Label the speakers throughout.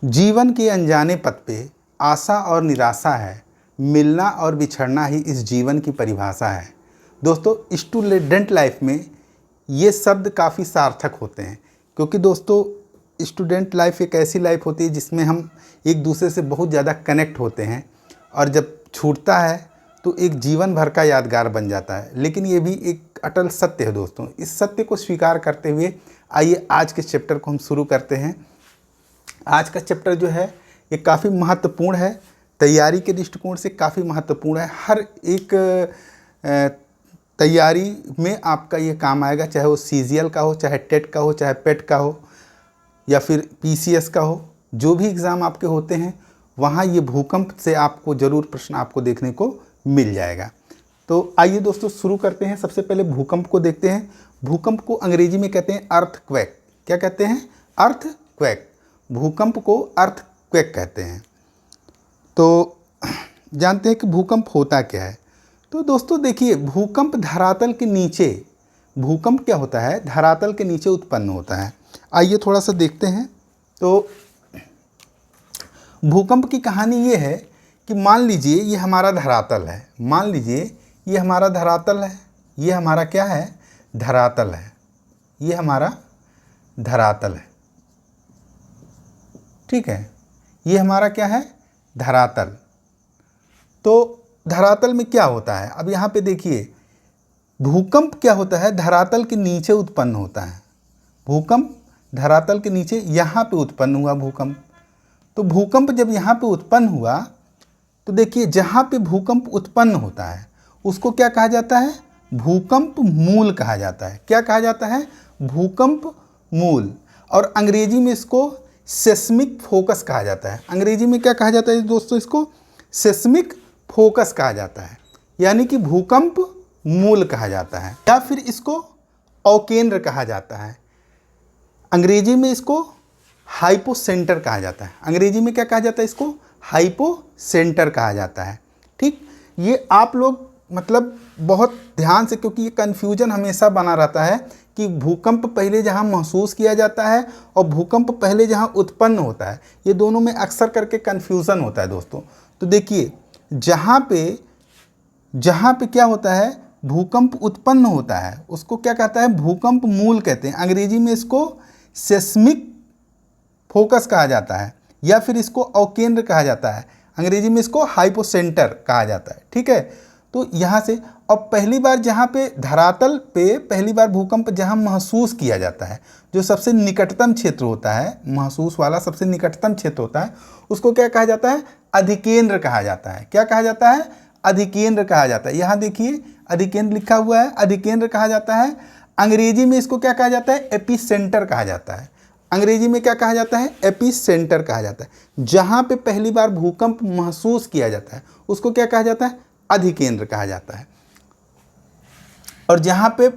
Speaker 1: जीवन के अनजाने पथ पे आशा और निराशा है, मिलना और बिछड़ना ही इस जीवन की परिभाषा है। दोस्तों, स्टूडेंट लाइफ में ये शब्द काफ़ी सार्थक होते हैं, क्योंकि दोस्तों स्टूडेंट लाइफ एक ऐसी लाइफ होती है जिसमें हम एक दूसरे से बहुत ज़्यादा कनेक्ट होते हैं, और जब छूटता है तो एक जीवन भर का यादगार बन जाता है। लेकिन ये भी एक अटल सत्य है दोस्तों। इस सत्य को स्वीकार करते हुए आइए आज के चैप्टर को हम शुरू करते हैं। आज का चैप्टर जो है ये काफ़ी महत्वपूर्ण है, तैयारी के दृष्टिकोण से काफ़ी महत्वपूर्ण है। हर एक तैयारी में आपका ये काम आएगा, चाहे वो सीजीएल का हो, चाहे टेट का हो, चाहे पेट का हो, या फिर पीसीएस का हो। जो भी एग्ज़ाम आपके होते हैं वहाँ ये भूकंप से आपको ज़रूर प्रश्न आपको देखने को मिल जाएगा। तो आइए दोस्तों शुरू करते हैं। सबसे पहले भूकंप को देखते हैं। भूकंप को अंग्रेजी में कहते हैं अर्थक्वेक। क्या कहते हैं? अर्थक्वेक। भूकंप को अर्थक्वेक कहते हैं। तो जानते हैं कि भूकंप होता क्या है। तो दोस्तों देखिए, भूकंप धरातल के नीचे, भूकंप क्या होता है? धरातल के नीचे उत्पन्न होता है। आइए थोड़ा सा देखते हैं। तो भूकंप की कहानी ये है कि मान लीजिए ये हमारा धरातल है, मान लीजिए ये हमारा धरातल है, ये हमारा क्या है? धरातल है, ये हमारा धरातल है, ठीक है। ये हमारा क्या है? धरातल। तो धरातल में क्या होता है? अब यहाँ पे देखिए, भूकंप क्या होता है? धरातल के नीचे उत्पन्न होता है। भूकंप धरातल के नीचे, यहाँ पे उत्पन्न हुआ भूकंप। तो भूकंप जब यहाँ पे उत्पन्न हुआ तो देखिए, जहाँ पे भूकंप उत्पन्न होता है उसको क्या कहा जाता है? भूकंप मूल कहा जाता है। क्या कहा जाता है? भूकंप मूल। और अंग्रेजी में इसको सेस्मिक फोकस कहा जाता है। अंग्रेजी में क्या कहा जाता है दोस्तों? इसको सेस्मिक फोकस कहा जाता है, यानी कि भूकंप मूल कहा जाता है, या फिर इसको अवकेंद्र कहा जाता है। अंग्रेजी में इसको हाइपोसेंटर कहा जाता है। अंग्रेजी में क्या कहा जाता है? इसको हाइपोसेंटर कहा जाता है, ठीक। ये आप लोग मतलब बहुत ध्यान से, क्योंकि ये कन्फ्यूजन हमेशा बना रहता है कि भूकंप पहले जहाँ महसूस किया जाता है और भूकंप पहले जहाँ उत्पन्न होता है, ये दोनों में अक्सर करके कन्फ्यूज़न होता है दोस्तों। तो देखिए, जहाँ पे क्या होता है? भूकंप उत्पन्न होता है उसको क्या कहता है? भूकंप मूल कहते हैं। अंग्रेजी में इसको सेस्मिक फोकस कहा जाता है, या फिर इसको अवकेंद्र कहा जाता है। अंग्रेजी में इसको हाइपोसेंटर कहा जाता है, ठीक है। तो यहाँ से अब पहली बार जहाँ पे धरातल पे पहली बार भूकंप जहाँ महसूस किया जाता है, जो सबसे निकटतम क्षेत्र होता है, महसूस वाला सबसे निकटतम क्षेत्र होता है, उसको क्या कहा जाता है? अधिकेंद्र कहा जाता है। क्या कहा जाता है? अधिकेंद्र कहा जाता है। यहाँ देखिए अधिकेंद्र लिखा हुआ है, अधिकेंद्र कहा जाता है। अंग्रेजी में इसको क्या कहा जाता है? एपिसेंटर कहा जाता है। अंग्रेजी में क्या कहा जाता है? एपिसेंटर कहा जाता है। जहाँ पे पहली बार भूकंप महसूस किया जाता है उसको क्या कहा जाता है? अधिकेंद्र कहा जाता है। और जहाँ पे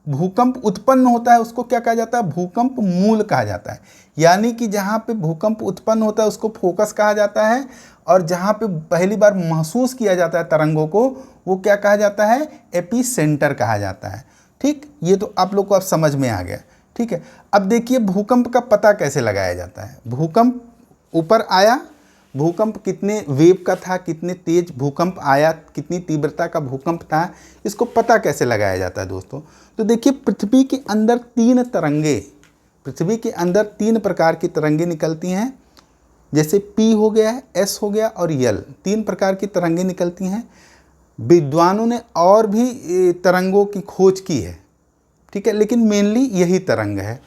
Speaker 1: भूकंप उत्पन्न होता है उसको क्या कहा जाता है? भूकंप मूल कहा जाता है। यानी कि जहाँ पे भूकंप उत्पन्न होता है उसको फोकस कहा जाता है, और जहाँ पे पहली बार महसूस किया जाता है तरंगों को, वो क्या कहा जाता है? एपिसेंटर कहा जाता है, ठीक। ये तो आप लोग को अब समझ में आ गया, ठीक है। अब देखिए भूकंप का पता कैसे लगाया जाता है। भूकंप ऊपर आया, भूकंप कितने वेव का था, कितने तेज भूकंप आया, कितनी तीव्रता का भूकंप था, इसको पता कैसे लगाया जाता है दोस्तों? तो देखिए, पृथ्वी के अंदर तीन प्रकार की तरंगे निकलती हैं। जैसे P हो गया, S हो गया और L, तीन प्रकार की तरंगे निकलती हैं। विद्वानों ने और भी तरंगों की खोज की है, ठीक है, लेकिन मेनली यही तरंग है।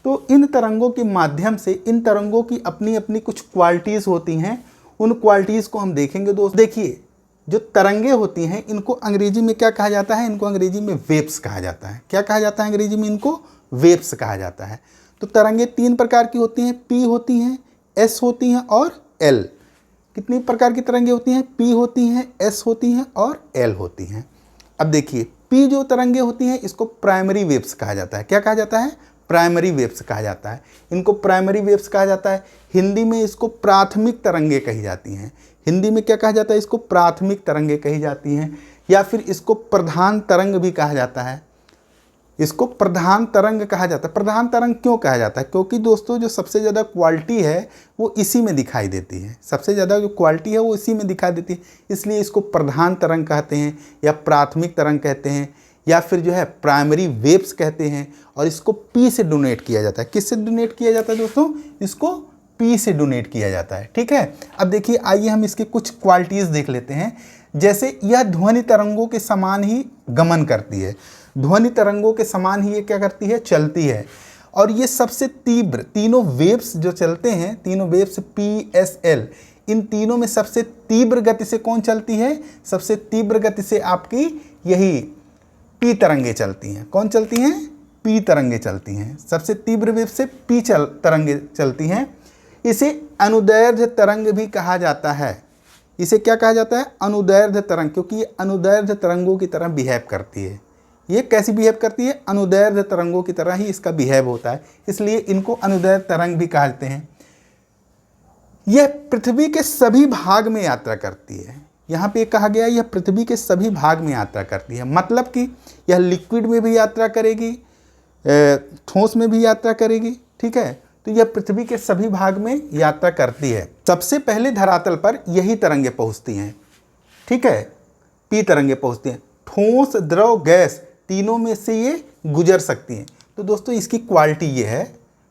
Speaker 1: तो इन तरंगों के माध्यम से, इन तरंगों की अपनी अपनी कुछ क्वालिटीज़ होती हैं, उन क्वालिटीज़ को हम देखेंगे दोस्त। देखिए, जो तरंगे होती हैं इनको अंग्रेजी में क्या कहा जाता है? इनको अंग्रेजी में वेव्स कहा जाता है। क्या कहा जाता है अंग्रेजी में? इनको वेव्स कहा जाता है। तो तरंगे तीन प्रकार की होती हैं, P होती हैं, S होती हैं और L। कितनी प्रकार की तरंगे होती हैं? P होती हैं, S होती हैं और L होती हैं। अब देखिए, P जो तरंगे होती हैं इसको प्राइमरी वेव्स कहा जाता है। क्या कहा जाता है? प्राइमरी वेव्स कहा जाता है। इनको प्राइमरी वेव्स कहा जाता है। हिंदी में इसको प्राथमिक तरंगे कही जाती हैं। हिंदी में क्या कहा जाता है? इसको प्राथमिक तरंगे कही जाती हैं, या फिर इसको प्रधान तरंग भी कहा जाता है। इसको प्रधान तरंग कहा जाता है। प्रधान तरंग क्यों कहा जाता है? क्योंकि दोस्तों जो सबसे ज़्यादा क्वालिटी है वो इसी में दिखाई देती है, सबसे ज़्यादा जो क्वालिटी है वो इसी में दिखाई देती है, इसलिए इसको प्रधान तरंग कहते हैं या प्राथमिक तरंग कहते हैं या फिर जो है प्राइमरी वेव्स कहते हैं। और इसको पी से डोनेट किया जाता है। किससे डोनेट किया जाता है दोस्तों? इसको पी से डोनेट किया जाता है। ठीक है, अब देखिए आइए हम इसके कुछ क्वालिटीज़ देख लेते हैं। जैसे यह ध्वनि तरंगों के समान ही गमन करती है, ध्वनि तरंगों के समान ही ये क्या करती है? चलती है। और ये सबसे तीव्र, तीनों वेव्स जो चलते हैं, तीनों वेव्स पी एस एल, इन तीनों में सबसे तीव्र गति से कौन चलती है? सबसे तीव्र गति से आपकी यही पी तरंगे चलती हैं। कौन चलती हैं? पी तरंगे चलती हैं। सबसे तीव्र वेव से पी तरंगे चलती हैं। इसे अनुदैर्ध्य तरंग भी कहा जाता है। इसे क्या कहा जाता है? अनुदैर्ध्य तरंग, क्योंकि ये अनुदैर्ध्य तरंगों की तरह बिहेव करती है। ये कैसी बिहेव करती है? अनुदैर्ध्य तरंगों की तरह ही इसका बिहेव होता है, इसलिए इनको अनुदैर्ध्य तरंग भी कहते हैं। यह पृथ्वी के सभी भाग में यात्रा करती है। यहाँ पे कहा गया यह पृथ्वी के सभी भाग में यात्रा करती है, मतलब कि यह लिक्विड में भी यात्रा करेगी, ठोस में भी यात्रा करेगी। ठीक है, तो यह पृथ्वी के सभी भाग में यात्रा करती है। सबसे पहले धरातल पर यही तरंगे पहुँचती हैं। ठीक है, पी तरंगे पहुँचती हैं। ठोस, द्रव, गैस, तीनों में से ये गुजर सकती हैं। तो दोस्तों इसकी क्वालिटी ये है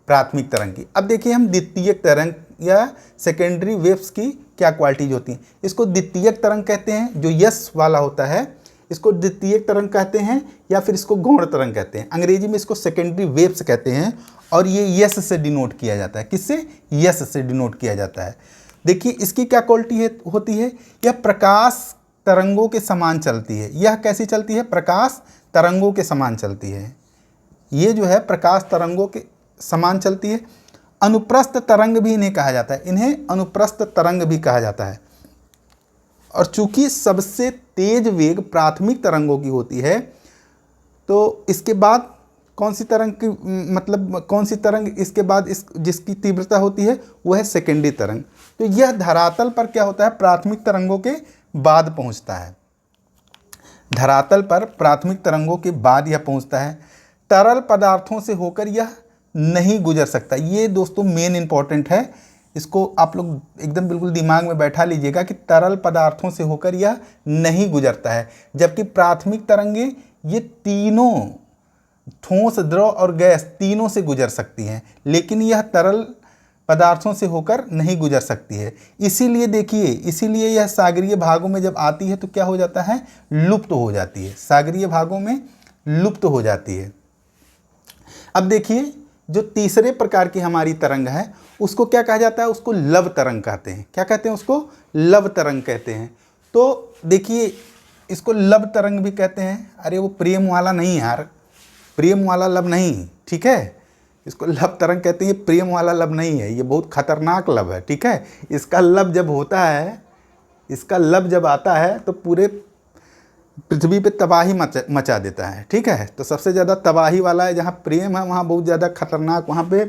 Speaker 1: प्राथमिक तरंग की। अब देखिए हम द्वितीयक तरंग या सेकेंडरी वेव्स की क्या क्वालिटीज होती हैं। इसको द्वितीयक तरंग कहते हैं, जो यस वाला होता है, इसको द्वितीयक तरंग कहते हैं या फिर इसको गौण तरंग कहते हैं। अंग्रेजी में इसको सेकेंडरी वेव्स कहते हैं और ये यस से डिनोट किया जाता है। किससे? यस से डिनोट किया जाता है। देखिए इसकी क्या क्वालिटी होती है? यह प्रकाश तरंगों के समान चलती है। यह कैसी चलती है? प्रकाश तरंगों के समान चलती है। ये जो है प्रकाश तरंगों के समान चलती है। अनुप्रस्थ तरंग भी इन्हें कहा जाता है, इन्हें अनुप्रस्थ तरंग भी कहा जाता है। और चूंकि सबसे तेज वेग प्राथमिक तरंगों की होती है, तो इसके बाद कौन सी तरंग की, मतलब कौन सी तरंग इसके बाद जिसकी तीव्रता होती है वो है सेकेंडरी तरंग। तो यह धरातल पर क्या होता है? प्राथमिक तरंगों के बाद पहुंचता है। धरातल पर प्राथमिक तरंगों के बाद यह पहुंचता है। तरल पदार्थों से होकर यह नहीं गुजर सकता। ये दोस्तों मेन इंपॉर्टेंट है, इसको आप लोग एकदम बिल्कुल दिमाग में बैठा लीजिएगा कि तरल पदार्थों से होकर यह नहीं गुजरता है। जबकि प्राथमिक तरंगे ये तीनों, ठोस, द्रव और गैस, तीनों से गुजर सकती हैं, लेकिन यह तरल पदार्थों से होकर नहीं गुजर सकती है। इसीलिए देखिए, इसीलिए यह सागरीय भागों में जब आती है तो क्या हो जाता है? लुप्त हो जाती है। सागरीय भागों में लुप्त हो जाती है। अब देखिए जो तीसरे प्रकार की हमारी तरंग है उसको क्या कहा जाता है? उसको लव तरंग कहते हैं। क्या कहते हैं? उसको लव तरंग कहते हैं। तो देखिए इसको लव तरंग भी कहते हैं। अरे वो प्रेम वाला नहीं यार, प्रेम वाला लब नहीं। ठीक है, इसको लब तरंग कहते हैं, ये प्रेम वाला लब नहीं है, ये बहुत खतरनाक लब है। ठीक है, इसका लब जब होता है, इसका लब जब आता है तो पूरे पृथ्वी पे तबाही मचा देता है। ठीक है, तो सबसे ज़्यादा तबाही वाला है, जहाँ प्रेम है वहाँ बहुत ज़्यादा खतरनाक, वहाँ पे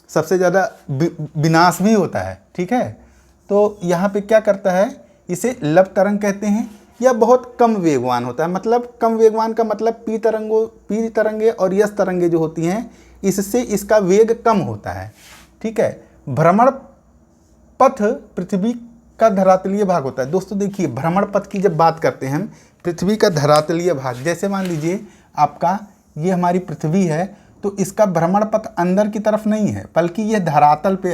Speaker 1: सबसे ज़्यादा विनाश भी होता है। ठीक है, तो यहाँ पे क्या करता है? इसे लब तरंग कहते हैं। यह बहुत कम वेगवान होता है। मतलब कम वेगवान का मतलब पी तरंगे और यस तरंगे जो होती हैं, इससे इसका वेग कम होता है। ठीक है, भ्रमण पथ पृथ्वी का धरातलीय भाग होता है। दोस्तों देखिए, भ्रमण पथ की जब बात करते हैं हम, पृथ्वी का धरातलीय भाग, जैसे मान लीजिए आपका ये हमारी पृथ्वी है, तो इसका भ्रमण पथ अंदर की तरफ नहीं है, बल्कि ये धरातल पे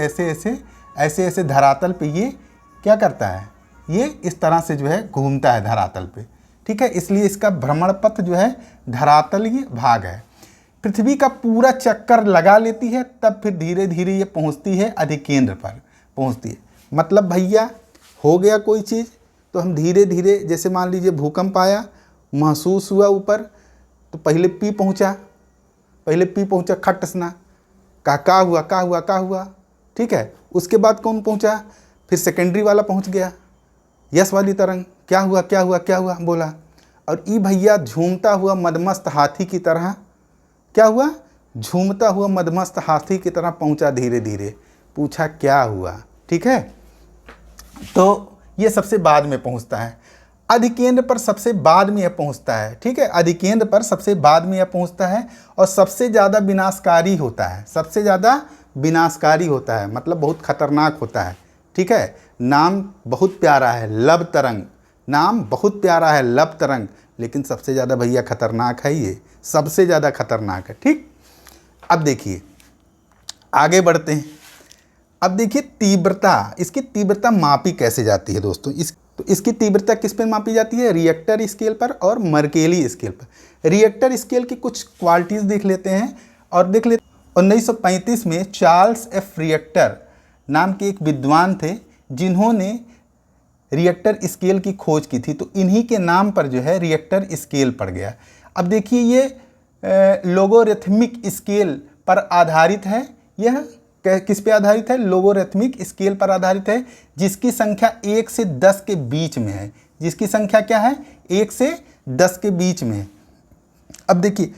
Speaker 1: ऐसे धरातल पे ये क्या करता है? ये इस तरह से जो है घूमता है धरातल पे। ठीक है, इसलिए इसका भ्रमण पथ जो है धरातलीय भाग है। पृथ्वी का पूरा चक्कर लगा लेती है, तब फिर धीरे धीरे ये पहुंचती है अधिकेंद्र पर पहुंचती है। मतलब भैया हो गया कोई चीज़ तो हम धीरे धीरे, जैसे मान लीजिए भूकंप आया, महसूस हुआ ऊपर, तो पहले पी पहुंचा खट सना, का हुआ। ठीक है, उसके बाद कौन पहुंचा? फिर सेकेंडरी वाला पहुंच गया, यस वाली तरंग। क्या हुआ बोला, और ई भैया झूमता हुआ मदमस्त हाथी की तरह, क्या हुआ? झूमता हुआ मदमस्त हाथी की तरह पहुंचा धीरे धीरे। पूछा क्या हुआ? ठीक है, तो ये सबसे बाद में पहुंचता है। अधिकेंद्र पर सबसे बाद में यह पहुंचता है, ठीक है, अधिकेंद्र पर सबसे बाद में यह पहुंचता है और सबसे ज़्यादा विनाशकारी होता है, सबसे ज़्यादा विनाशकारी होता है, मतलब बहुत खतरनाक होता है, ठीक है। नाम बहुत प्यारा है, लव तरंग, नाम बहुत प्यारा है, लव तरंग, लेकिन सबसे ज़्यादा भैया खतरनाक है, ये सबसे ज़्यादा खतरनाक है, ठीक। अब देखिए आगे बढ़ते हैं। अब देखिए तीव्रता, इसकी तीव्रता मापी कैसे जाती है दोस्तों। तो इसकी तीव्रता किस पे मापी जाती है, रिएक्टर स्केल पर और मर्केली स्केल पर। रिएक्टर स्केल की कुछ क्वालिटीज़ देख लेते हैं और देख लेते 1935 में चार्ल्स एफ रिएक्टर नाम के एक विद्वान थे जिन्होंने रिएक्टर स्केल की खोज की थी, तो इन्हीं के नाम पर जो है रिएक्टर स्केल पड़ गया। अब देखिए ये लोगोरिथमिक स्केल पर आधारित है, यह किस पे आधारित है, लोगोरिथमिक स्केल पर आधारित है, जिसकी संख्या 1 से 10 के बीच में है, जिसकी संख्या क्या है, 1 से 10 के बीच में है। अब देखिए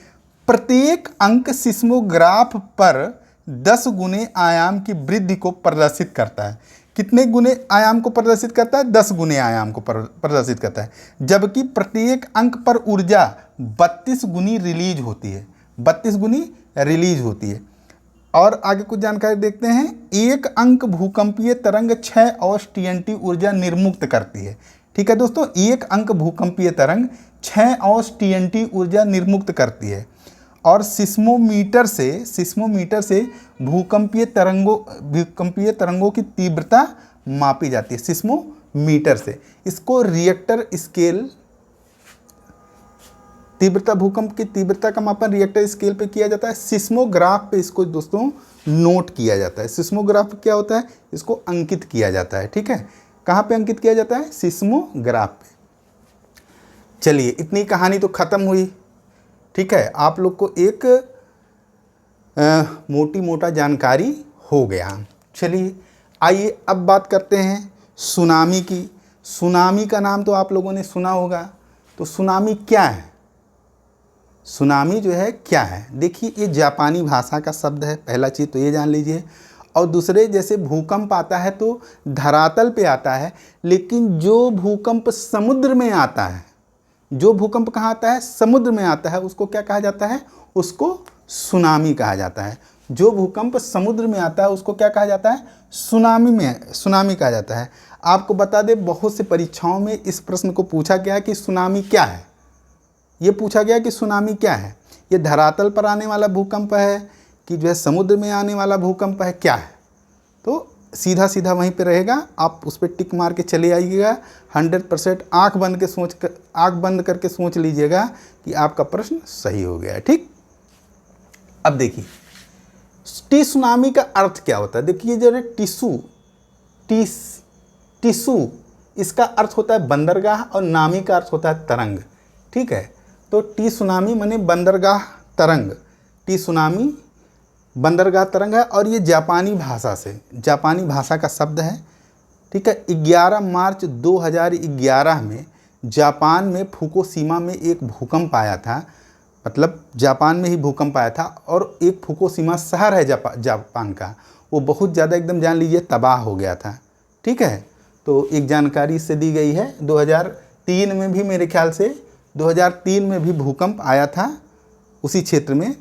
Speaker 1: प्रत्येक अंक सिस्मोग्राफ पर 10 गुने आयाम की वृद्धि को प्रदर्शित करता है। कितने गुने आयाम को प्रदर्शित करता है, 10 गुने आयाम को प्रदर्शित करता है, जबकि प्रत्येक अंक पर ऊर्जा 32 गुनी रिलीज होती है, 32 गुनी रिलीज होती है। और आगे कुछ जानकारी देखते हैं। एक अंक भूकंपीय तरंग 6 औंस TNT ऊर्जा निर्मुक्त करती है, ठीक है दोस्तों, एक अंक भूकंपीय तरंग 6 औंस TNT ऊर्जा निर्मुक्त करती है। और सिस्मोमीटर से भूकंपीय तरंगों की तीव्रता मापी जाती है, सिस्मोमीटर से। इसको रिएक्टर स्केल तीव्रता, भूकंप की तीव्रता का मापन रिएक्टर स्केल पे किया जाता है। सिस्मोग्राफ पे इसको दोस्तों नोट किया जाता है। सिस्मोग्राफ क्या होता है, इसको अंकित किया जाता है, ठीक है। कहाँ पे अंकित किया जाता है, सिस्मोग्राफ पे। चलिए इतनी कहानी तो ख़त्म हुई, ठीक है। आप लोग को एक मोटी मोटा जानकारी हो गया। चलिए आइए अब बात करते हैं सुनामी की। सुनामी का नाम तो आप लोगों ने सुना होगा, तो सुनामी क्या है, सुनामी जो है क्या है। देखिए ये जापानी भाषा का शब्द है, पहला चीज़ तो ये जान लीजिए। और दूसरे, जैसे भूकंप आता है तो धरातल पे आता है, लेकिन जो भूकंप समुद्र में आता है, जो भूकंप कहाँ आता है, समुद्र में आता है, उसको क्या कहा जाता है, उसको सुनामी कहा जाता है। जो भूकंप समुद्र में आता है उसको क्या कहा जाता है, सुनामी कहा जाता है। आपको बता दें बहुत से परीक्षाओं में इस प्रश्न को पूछा गया है कि सुनामी क्या है। ये पूछा गया कि सुनामी क्या है, ये धरातल पर आने वाला भूकंप है कि जो है समुद्र में आने वाला भूकंप है, क्या है। तो सीधा सीधा वहीं पे रहेगा, आप उस पर टिक मार के चले आइएगा। 100% आँख बंद करके सोच लीजिएगा कि आपका प्रश्न सही हो गया है, ठीक। अब देखिए सुनामी का अर्थ क्या होता है। देखिए जो है टिसू इसका अर्थ होता है बंदरगाह और नामी का अर्थ होता है तरंग, ठीक है। तो सुनामी माने बंदरगाह तरंग, सुनामी बंदरगाह तरंग है। और ये जापानी भाषा का शब्द है, ठीक है। 11 मार्च 2011 में जापान में फुकुशिमा में एक भूकंप आया था, मतलब जापान में ही भूकंप आया था। और एक फुकुशिमा शहर है जापान का, वो बहुत ज़्यादा एकदम जान लीजिए तबाह हो गया था, ठीक है। तो एक जानकारी इससे दी गई है 2003 में भी, मेरे ख्याल से 2003 में भी भूकंप आया था उसी क्षेत्र में,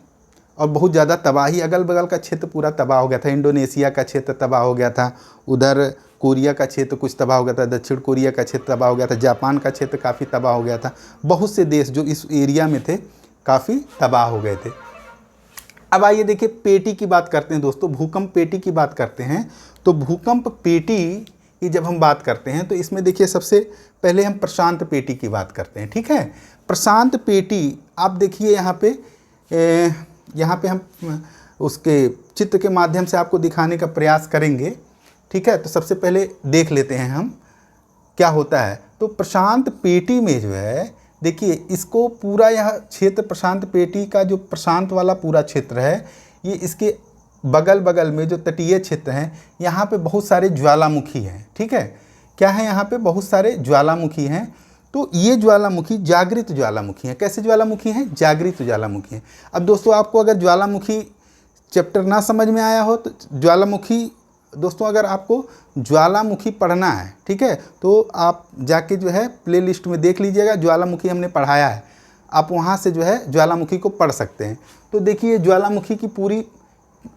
Speaker 1: और बहुत ज़्यादा तबाही, अगल बगल का क्षेत्र पूरा तबाह हो गया था। इंडोनेशिया का क्षेत्र तबाह हो गया था, उधर कोरिया का क्षेत्र कुछ तबाह हो गया था, दक्षिण कोरिया का क्षेत्र तबाह हो गया था, जापान का क्षेत्र काफ़ी तबाह हो गया था। बहुत से देश जो इस एरिया में थे काफ़ी तबाह हो गए थे। अब आइए देखिए पेटी की बात करते हैं दोस्तों, भूकंप पेटी की बात करते हैं। तो भूकंप पेटी की जब हम बात करते हैं तो इसमें देखिए सबसे पहले हम प्रशांत पेटी की बात करते हैं, ठीक है। प्रशांत पेटी आप देखिए यहाँ पे हम उसके चित्र के माध्यम से आपको दिखाने का प्रयास करेंगे, ठीक है। तो सबसे पहले देख लेते हैं हम क्या होता है। तो प्रशांत पेटी में जो है देखिए इसको पूरा यह क्षेत्र, प्रशांत पेटी का जो प्रशांत वाला पूरा क्षेत्र है, ये इसके बगल बगल में जो तटीय क्षेत्र हैं यहाँ पे बहुत सारे ज्वालामुखी हैं, ठीक है। क्या है, यहाँ पे बहुत सारे ज्वालामुखी हैं। तो ये ज्वालामुखी जागृत ज्वालामुखी हैं। कैसे ज्वालामुखी हैं, जागृत ज्वालामुखी हैं। अब दोस्तों आपको अगर ज्वालामुखी चैप्टर ना समझ में आया हो तो ज्वालामुखी दोस्तों अगर आपको ज्वालामुखी पढ़ना है, ठीक है, तो आप जाके जो है प्लेलिस्ट में देख लीजिएगा, ज्वालामुखी हमने पढ़ाया है, आप वहाँ से जो है ज्वालामुखी को पढ़ सकते हैं। तो देखिए ज्वालामुखी की पूरी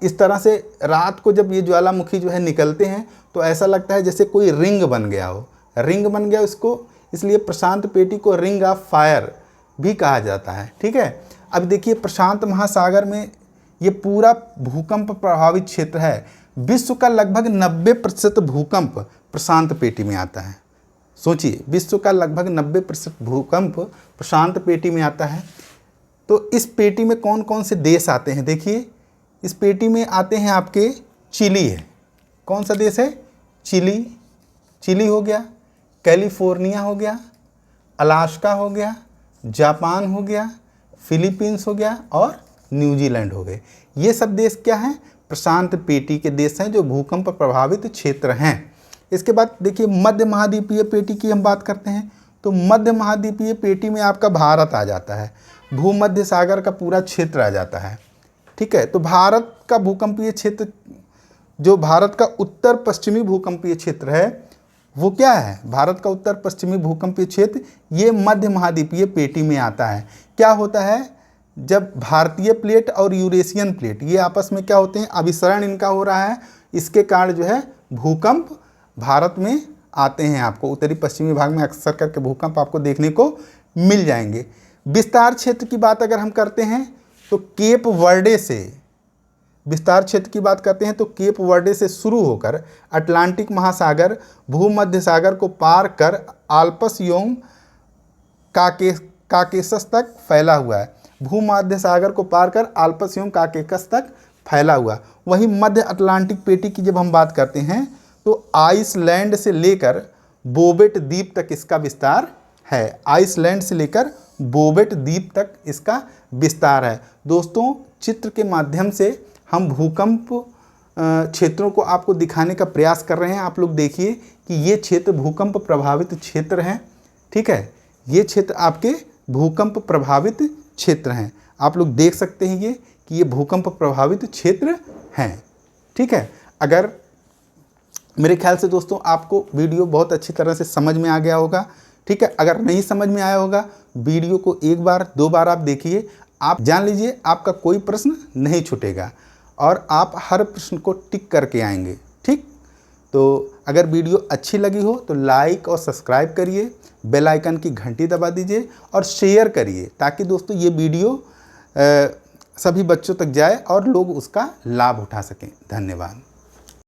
Speaker 1: इस तरह से रात को जब ये ज्वालामुखी जो है निकलते हैं तो ऐसा लगता है जैसे कोई रिंग बन गया हो, रिंग बन गया उसको, इसलिए प्रशांत पेटी को रिंग ऑफ फायर भी कहा जाता है, ठीक है। अब देखिए प्रशांत महासागर में ये पूरा भूकंप प्रभावित क्षेत्र है, विश्व का लगभग 90% भूकंप प्रशांत पेटी में आता है। सोचिए विश्व का लगभग 90% भूकंप प्रशांत पेटी में आता है। तो इस पेटी में कौन कौन से देश आते हैं, देखिए इस पेटी में आते हैं आपके चिली है, कौन सा देश है, चिली, चिली हो गया, कैलिफोर्निया हो गया, अलास्का हो गया, जापान हो गया, फिलीपींस हो गया और न्यूजीलैंड हो गए। ये सब देश क्या हैं, प्रशांत पेटी के देश हैं जो भूकंप प्रभावित क्षेत्र हैं। इसके बाद देखिए मध्य महाद्वीपीय पेटी की हम बात करते हैं, तो मध्य महाद्वीपीय पेटी में आपका भारत आ जाता है, भूमध्य सागर का पूरा क्षेत्र आ जाता है, ठीक है। तो भारत का भूकंपीय क्षेत्र, जो भारत का उत्तर पश्चिमी भूकंपीय क्षेत्र है वो क्या है, भारत का उत्तर पश्चिमी भूकंपीय क्षेत्र ये मध्य महाद्वीपीय पेटी में आता है। क्या होता है, जब भारतीय प्लेट और यूरेशियन प्लेट ये आपस में क्या होते हैं, अभिसरण इनका हो रहा है, इसके कारण जो है भूकंप भारत में आते हैं। आपको उत्तरी पश्चिमी भाग में अक्सर करके भूकंप आपको देखने को मिल जाएंगे। विस्तार क्षेत्र की बात अगर हम करते हैं तो केप वर्डे से, विस्तार क्षेत्र की बात करते हैं तो केप वर्डे से शुरू होकर अटलांटिक महासागर, भूमध्य सागर को पार कर आल्प्स एवं काकेशस तक फैला हुआ है, भूमध्य सागर को पार कर आल्प्स एवं काकेशस तक फैला हुआ। वहीं मध्य अटलांटिक पेटी की जब हम बात करते हैं तो आइसलैंड से लेकर बोबेट द्वीप तक इसका विस्तार है, आइसलैंड से लेकर बोबेट द्वीप तक इसका विस्तार है। दोस्तों चित्र के माध्यम से हम भूकंप क्षेत्रों को आपको दिखाने का प्रयास कर रहे हैं। आप लोग देखिए कि ये क्षेत्र भूकंप प्रभावित क्षेत्र हैं, ठीक है, ये क्षेत्र आपके भूकंप प्रभावित क्षेत्र हैं। आप लोग देख सकते हैं ये कि ये भूकंप प्रभावित क्षेत्र हैं, ठीक है। अगर मेरे ख्याल से दोस्तों आपको वीडियो बहुत अच्छी तरह से समझ में आ गया होगा, ठीक है। अगर नहीं समझ में आया होगा वीडियो को एक बार दो बार आप देखिए, आप जान लीजिए आपका कोई प्रश्न नहीं छूटेगा और आप हर प्रश्न को टिक करके आएंगे, ठीक। तो अगर वीडियो अच्छी लगी हो तो लाइक और सब्सक्राइब करिए, बेल आइकन की घंटी दबा दीजिए और शेयर करिए ताकि दोस्तों ये वीडियो सभी बच्चों तक जाए और लोग उसका लाभ उठा सकें। धन्यवाद।